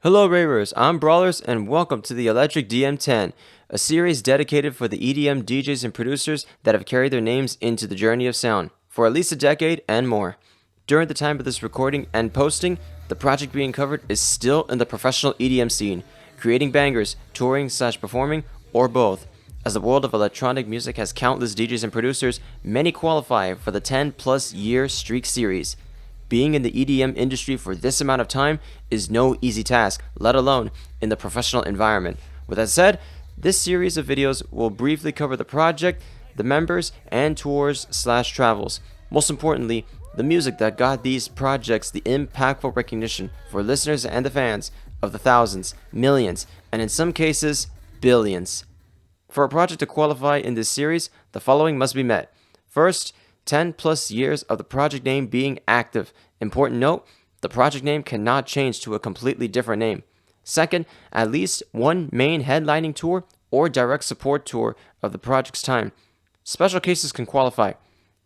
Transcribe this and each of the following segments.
Hello ravers, I'm Brawlerz and welcome to the Electric DM10, a series dedicated for the EDM DJs and producers that have carried their names into the journey of sound for at least a decade and more. During the time of this recording and posting, the project being covered is still in the professional EDM scene, creating bangers, touring/performing, or both. As the world of electronic music has countless DJs and producers, many qualify for the 10+ year streak series. Being in the EDM industry for this amount of time is no easy task, let alone in the professional environment. With that said, this series of videos will briefly cover the project, the members, and tours/travels. Most importantly, the music that got these projects the impactful recognition for listeners and the fans of the thousands, millions, and in some cases, billions. For a project to qualify in this series, the following must be met. First, 10+ years of the project name being active. Important note, the project name cannot change to a completely different name. Second, at least one main headlining tour or direct support tour of the project's time. Special cases can qualify.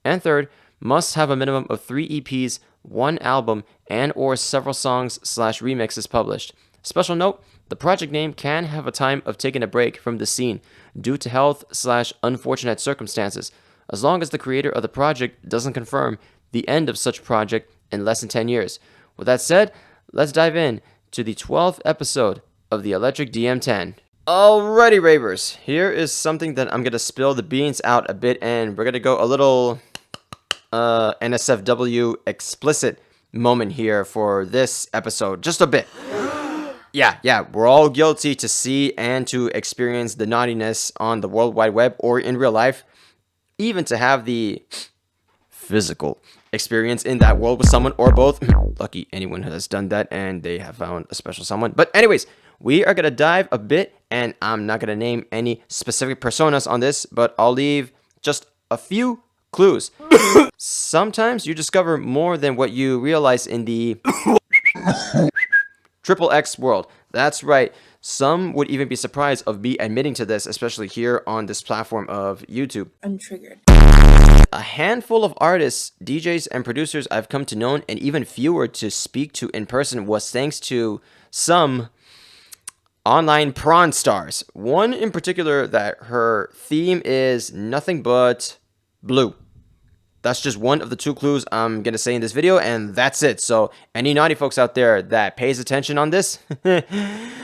And third, must have a minimum of 3 EPs, 1 album, and or several songs/remixes published. Special note, the project name can have a time of taking a break from the scene due to health/unfortunate circumstances, as long as the creator of the project doesn't confirm the end of such project in less than 10 years. With that said, let's dive in to the 12th episode of the Electric DM10. Alrighty ravers, here is something that I'm going to spill the beans out a bit, and we're going to go a little NSFW explicit moment here for this episode, just a bit. Yeah, we're all guilty to see and to experience the naughtiness on the World Wide Web or in real life. Even to have the physical experience in that world with someone or both. Lucky anyone who has done that and they have found a special someone. But anyways, we are going to dive a bit, and I'm not going to name any specific personas on this, but I'll leave just a few clues. Sometimes you discover more than what you realize in the XXX world. That's right. Some would even be surprised of me admitting to this, especially here on this platform of YouTube. I'm triggered. A handful of artists, DJs, and producers I've come to know, and even fewer to speak to in person, was thanks to some online prawn stars. One in particular that her theme is nothing but blue. That's just one of the 2 clues I'm going to say in this video, and that's it. So any naughty folks out there that pays attention on this,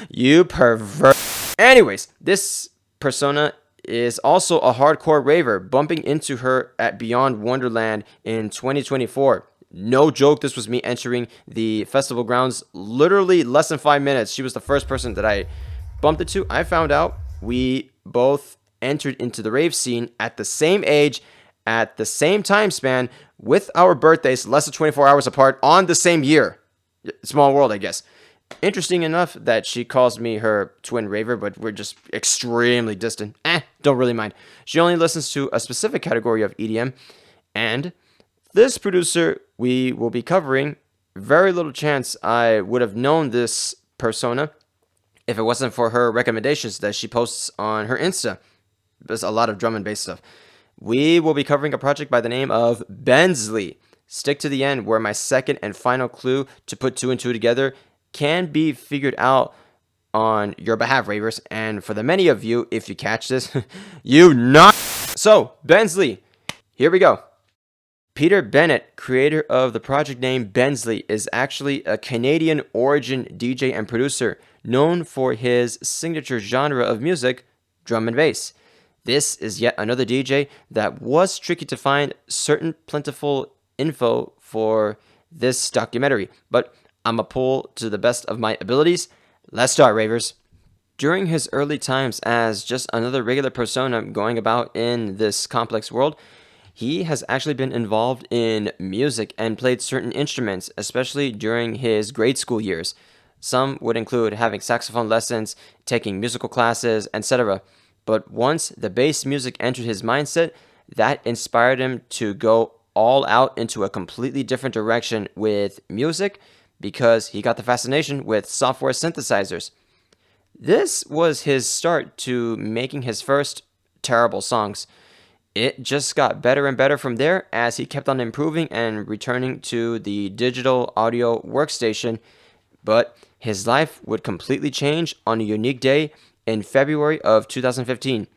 you pervert. Anyways, this persona is also a hardcore raver, bumping into her at Beyond Wonderland in 2024. No joke, this was me entering the festival grounds literally less than 5 minutes. She was the first person that I bumped into. I found out we both entered into the rave scene at the same age, at the same time span, with our birthdays less than 24 hours apart on the same year. Small world, I guess. Interesting enough that she calls me her twin raver, but we're just extremely distant. Don't really mind. She only listens to a specific category of EDM. And this producer we will be covering, very little chance I would have known this persona if it wasn't for her recommendations that she posts on her Insta. There's a lot of drum and bass stuff. We will be covering a project by the name of Bensley. Stick to the end, where my second and final clue to put 2 and 2 together can be figured out on your behalf, ravers. And for the many of you, if you catch this, you not. So, Bensley, here we go. Peter Bennett, creator of the project name Bensley, is actually a Canadian origin DJ and producer known for his signature genre of music, drum and bass. This is yet another DJ that was tricky to find certain plentiful info for this documentary, but I'm a pull to the best of my abilities. Let's start, ravers. During his early times as just another regular persona going about in this complex world, he has actually been involved in music and played certain instruments, especially during his grade school years. Some would include having saxophone lessons, taking musical classes, etc. But once the bass music entered his mindset, that inspired him to go all out into a completely different direction with music, because he got the fascination with software synthesizers. This was his start to making his first terrible songs. It just got better and better from there as he kept on improving and returning to the digital audio workstation. But his life would completely change on a unique day in February of 2015.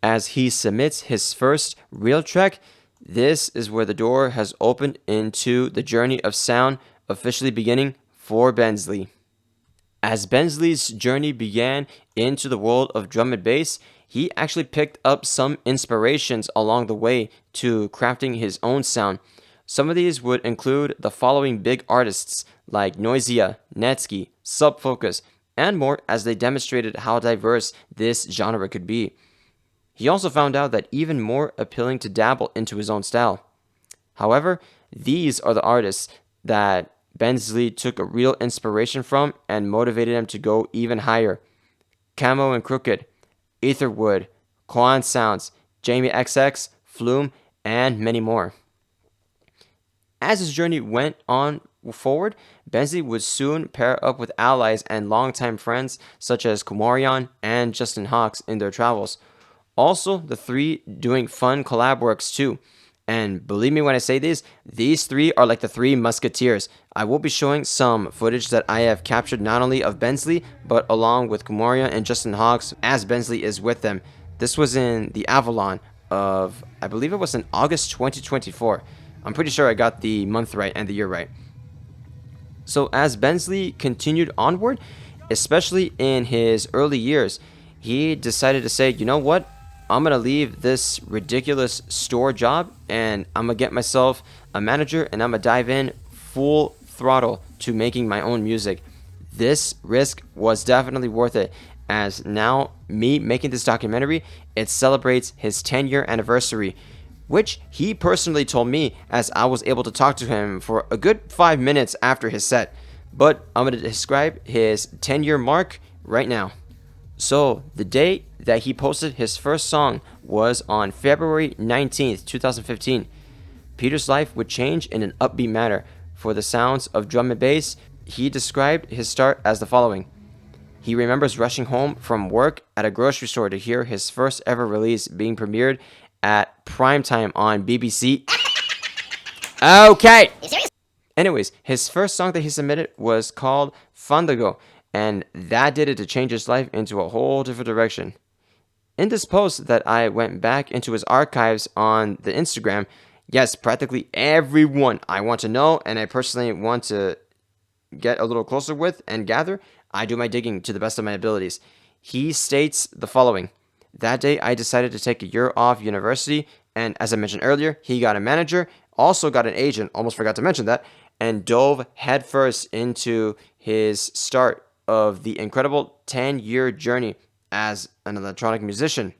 As he submits his first real track, this is where the door has opened into the journey of sound officially beginning for Bensley. As Bensley's journey began into the world of drum and bass, he actually picked up some inspirations along the way to crafting his own sound. Some of these would include the following big artists like Noisia, Netsky, Subfocus, and more, as they demonstrated how diverse this genre could be. He also found out that even more appealing to dabble into his own style. However, these are the artists that Bensley took a real inspiration from and motivated him to go even higher. Camo and Crooked, Etherwood, Quan Sounds, Jamie XX, Flume, and many more. As his journey went on forward, Bensley would soon pair up with allies and longtime friends such as Kumarian and Justin Hawks in their travels. Also, the three doing fun collab works too. And believe me when I say this, these three are like the three musketeers. I will be showing some footage that I have captured not only of Bensley, but along with Kumarian and Justin Hawks as Bensley is with them. This was in the Avalon of, I believe it was in August 2024. I'm pretty sure I got the month right and the year right. So as Bensley continued onward, especially in his early years, he decided to say, you know what? I'm going to leave this ridiculous store job and I'm going to get myself a manager and I'm going to dive in full throttle to making my own music. This risk was definitely worth it, as now me making this documentary, it celebrates his 10-year anniversary, which he personally told me as I was able to talk to him for a good 5 minutes after his set. But I'm going to describe his 10-year mark right now. So, the day that he posted his first song was on February 19th, 2015. Peter's life would change in an upbeat manner. For the sounds of drum and bass, he described his start as the following. He remembers rushing home from work at a grocery store to hear his first ever release being premiered at primetime on BBC. Okay! Anyways, his first song that he submitted was called Fandango, and that did it to change his life into a whole different direction. In this post that I went back into his archives on the Instagram, yes, practically everyone I want to know and I personally want to get a little closer with and gather, I do my digging to the best of my abilities. He states the following. That day, I decided to take a year off university, and as I mentioned earlier, he got a manager, also got an agent, almost forgot to mention that, and dove headfirst into his start of the incredible 10-year journey as an electronic musician.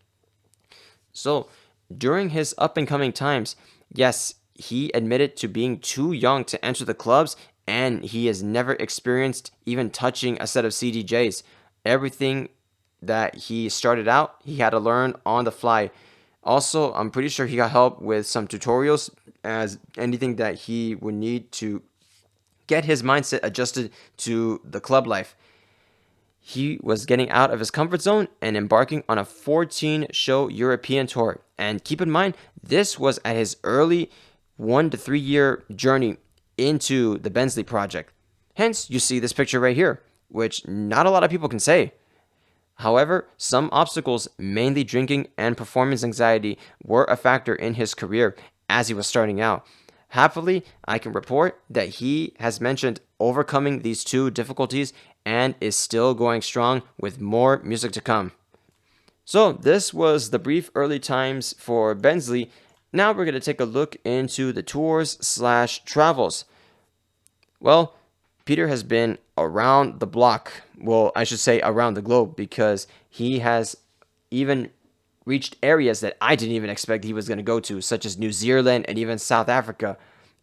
So, during his up-and-coming times, yes, he admitted to being too young to enter the clubs, and he has never experienced even touching a set of CDJs. Everything that he started out, he had to learn on the fly. Also, I'm pretty sure he got help with some tutorials, as anything that he would need to get his mindset adjusted to the club life. He was getting out of his comfort zone and embarking on a 14-show European tour. And keep in mind, this was at his early 1 to 3 year journey into the Bensley project. Hence, you see this picture right here, which not a lot of people can say. However, some obstacles, mainly drinking and performance anxiety, were a factor in his career as he was starting out. Happily, I can report that he has mentioned overcoming these two difficulties and is still going strong with more music to come. So this was the brief early times for Bensley. Now we're going to take a look into the tours/travels. Well, Peter has been around the block. Well, I should say around the globe, because he has even reached areas that I didn't even expect he was going to go to, such as New Zealand and even South Africa.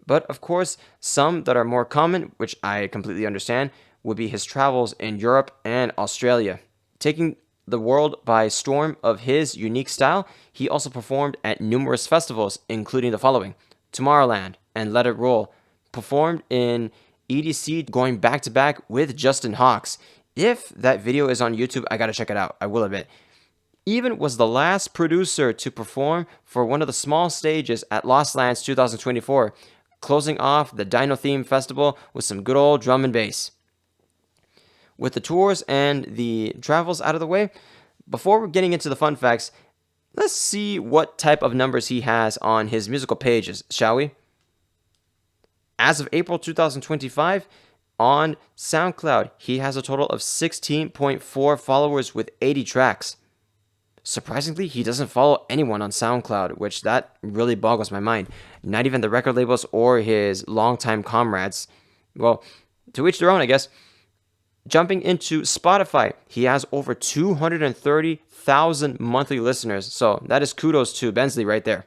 But of course, some that are more common, which I completely understand, would be his travels in Europe and Australia. Taking the world by storm of his unique style, he also performed at numerous festivals, including the following: Tomorrowland and Let It Roll. Performed in EDC, going back to back with Justin Hawks. If that video is on YouTube, I gotta check it out, I will admit. Even was the last producer to perform for one of the small stages at Lost Lands 2024, closing off the Dino Theme Festival with some good old drum and bass. With the tours and the travels out of the way, before we're getting into the fun facts, let's see what type of numbers he has on his musical pages, shall we? As of April 2025, on SoundCloud, he has a total of 16.4 followers with 80 tracks. Surprisingly, he doesn't follow anyone on SoundCloud, which that really boggles my mind. Not even the record labels or his longtime comrades. Well, to each their own, I guess. Jumping into Spotify, he has over 230,000 monthly listeners. So that is kudos to Bensley right there.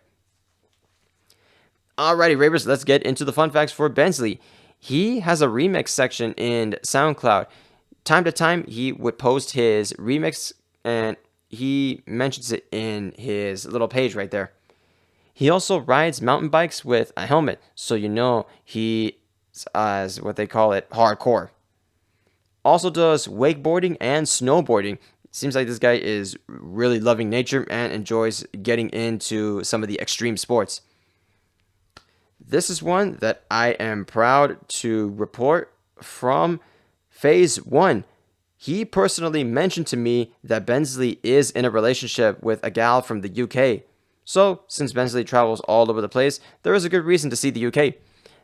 Alrighty, ravers, let's get into the fun facts for Bensley. He has a remix section in SoundCloud. Time to time, he would post his remix, and he mentions it in his little page right there. He also rides mountain bikes with a helmet, so you know he is what they call it, hardcore. Also does wakeboarding and snowboarding. Seems like this guy is really loving nature and enjoys getting into some of the extreme sports. This is one that I am proud to report from Phase 1. He personally mentioned to me that Bensley is in a relationship with a gal from the UK. So, since Bensley travels all over the place, there is a good reason to see the UK.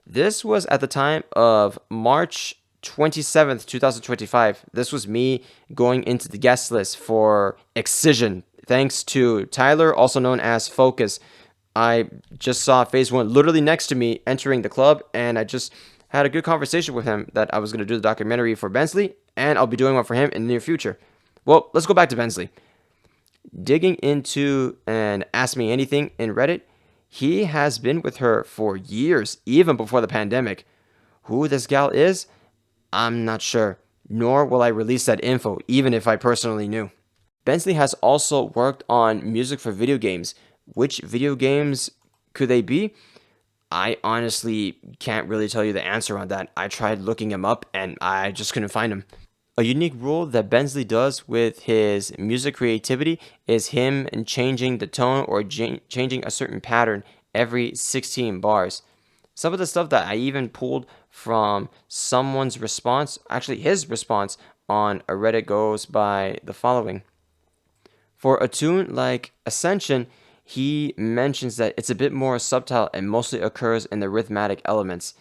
This was at the time of March 27th, 2025. This was me going into the guest list for Excision. Thanks to Tyler, also known as Focus. I just saw Phase 1 literally next to me entering the club, and I just had a good conversation with him that I was going to do the documentary for Bensley, and I'll be doing one for him in the near future. Well, let's go back to Bensley. Digging into and Ask Me Anything in Reddit, he has been with her for years, even before the pandemic. Who this gal is, I'm not sure, nor will I release that info, even if I personally knew. Bensley has also worked on music for video games. Which video games could they be? I honestly can't really tell you the answer on that. I tried looking him up and I just couldn't find him. A unique rule that Bensley does with his music creativity is him changing the tone or changing a certain pattern every 16 bars. Some of the stuff that I even pulled from someone's response, actually his response on a Reddit goes by the following. For a tune like Ascension, he mentions that it's a bit more subtle and mostly occurs in the rhythmic elements,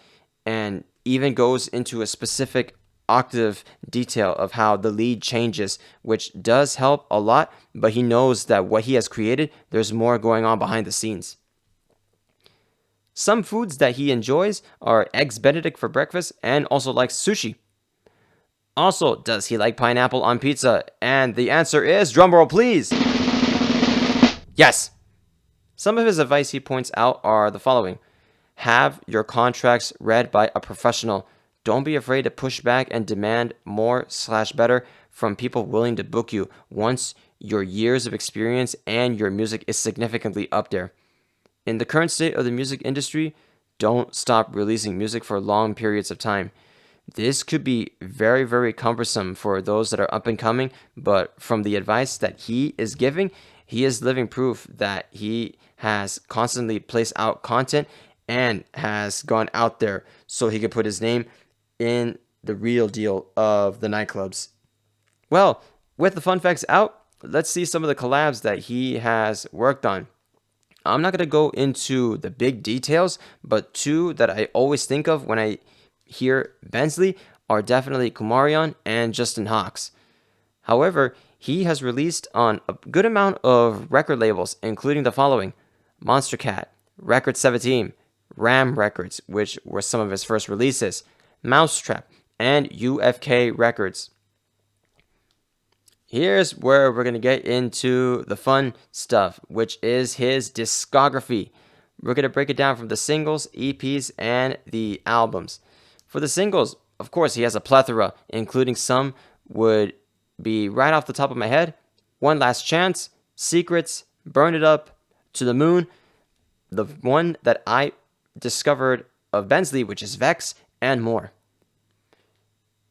and even goes into a specific octave detail of how the lead changes, which does help a lot, but he knows that what he has created, there's more going on behind the scenes. Some foods that he enjoys are eggs Benedict for breakfast and also likes sushi. Also, does he like pineapple on pizza? And the answer is, drumroll please, yes. Some of his advice he points out are the following. Have your contracts read by a professional. Don't be afraid to push back and demand more/better from people willing to book you once your years of experience and your music is significantly up there. In the current state of the music industry, don't stop releasing music for long periods of time. This could be very, very cumbersome for those that are up and coming, but from the advice that he is giving, he is living proof that he has constantly placed out content and has gone out there so he could put his name in the real deal of the nightclubs. Well, with the fun facts out, let's see some of the collabs that he has worked on. I'm not going to go into the big details, but two that I always think of when I hear Bensley are definitely Kumarian and Justin Hawks. However, he has released on a good amount of record labels, including the following: Monster Cat, Record 17, Ram Records, which were some of his first releases, Mousetrap, and UFK Records. Here's where we're going to get into the fun stuff, which is his discography. We're going to break it down from the singles, EPs, and the albums. For the singles, of course, he has a plethora, including some would be right off the top of my head: One Last Chance, Secrets, Burn It Up, To the Moon, the one that I discovered of Bensley, which is Vex, and more.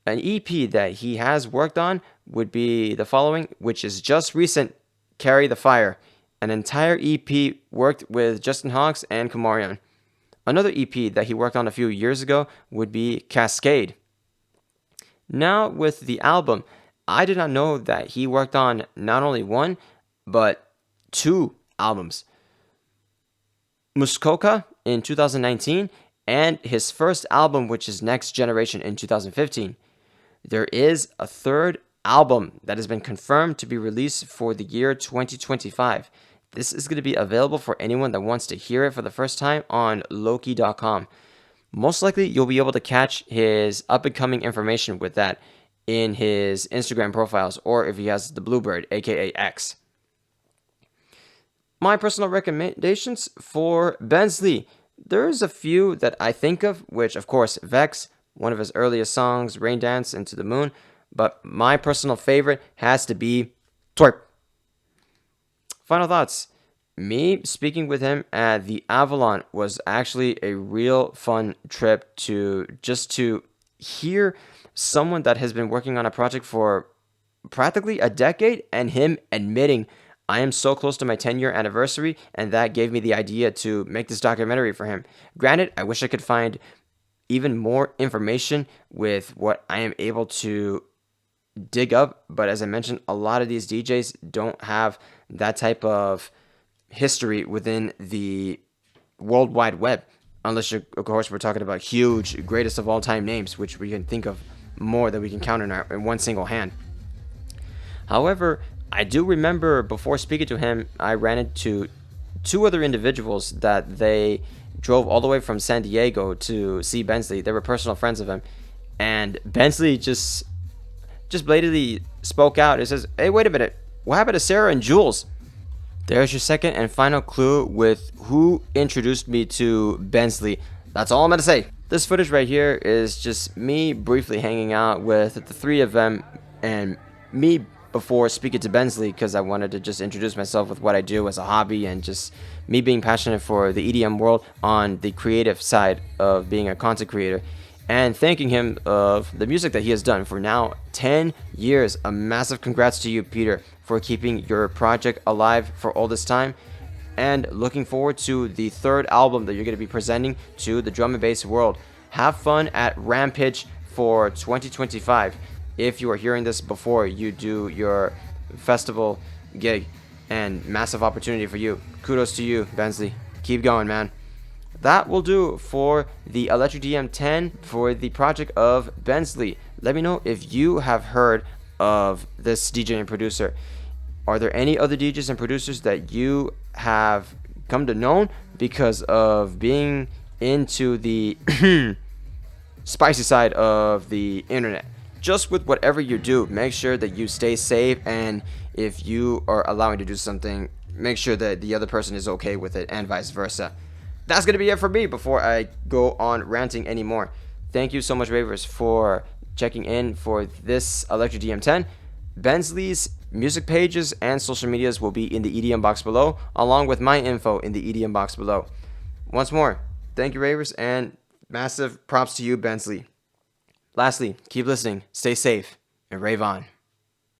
An EP that he has worked on would be the following, which is just recent: Carry the Fire. An entire EP worked with Justin Hawks and Kumarian. Another EP that he worked on a few years ago would be Cascade. Now with the album, I did not know that he worked on not only one, but two albums. Muskoka in 2019 and his first album, which is Next Generation, in 2015. There is a third album that has been confirmed to be released for the year 2025. This is going to be available for anyone that wants to hear it for the first time on Loki.com. Most likely, you'll be able to catch his up-and-coming information with that in his Instagram profiles, or if he has the Bluebird, aka X. My personal recommendations for Bensley. There's a few that I think of, which, of course, Vex, one of his earliest songs, Rain Dance Into the Moon, but my personal favorite has to be Twerp. Final thoughts. Me speaking with him at the Avalon was actually a real fun trip to hear someone that has been working on a project for practically a decade and him admitting, I am so close to my 10-year anniversary, and that gave me the idea to make this documentary for him. Granted, I wish I could find even more information with what I am able to dig up, but as I mentioned, a lot of these DJs don't have that type of history within the World Wide Web, unless of course we're talking about huge, greatest of all time names, which we can think of more than we can count in one single hand. However, I do remember before speaking to him, I ran into two other individuals that they drove all the way from San Diego to see Bensley. They were personal friends of him, and Bensley just blatantly spoke out. It says, "Hey, wait a minute, what happened to Sarah and Jules?" There's your second and final clue with who introduced me to Bensley. That's all I'm going to say. This footage right here is just me briefly hanging out with the three of them and me before speaking to Bensley, because I wanted to just introduce myself with what I do as a hobby and just me being passionate for the EDM world on the creative side of being a content creator, and thanking him of the music that he has done for now 10 years. A massive congrats to you, Peter, for keeping your project alive for all this time, and looking forward to the third album that you're going to be presenting to the drum and bass world. Have fun at Rampage for 2025. If you are hearing this before you do your festival gig, and massive opportunity for you. Kudos to you, Bensley. Keep going, man. That will do for the Electric DM 10 for the project of Bensley. Let me know if you have heard of this DJ and producer. Are there any other DJs and producers that you have come to know because of being into the spicy side of the internet? Just with whatever you do, make sure that you stay safe, and if you are allowing to do something, make sure that the other person is okay with it, and vice versa. That's going to be it for me before I go on ranting anymore. Thank you so much, ravers, for checking in for this Electric DM 10. Bensley's music pages and social medias will be in the EDM box below, along with my info in the EDM box below. Once more, thank you, ravers, and massive props to you, Bensley. Lastly, keep listening, stay safe, and rave on.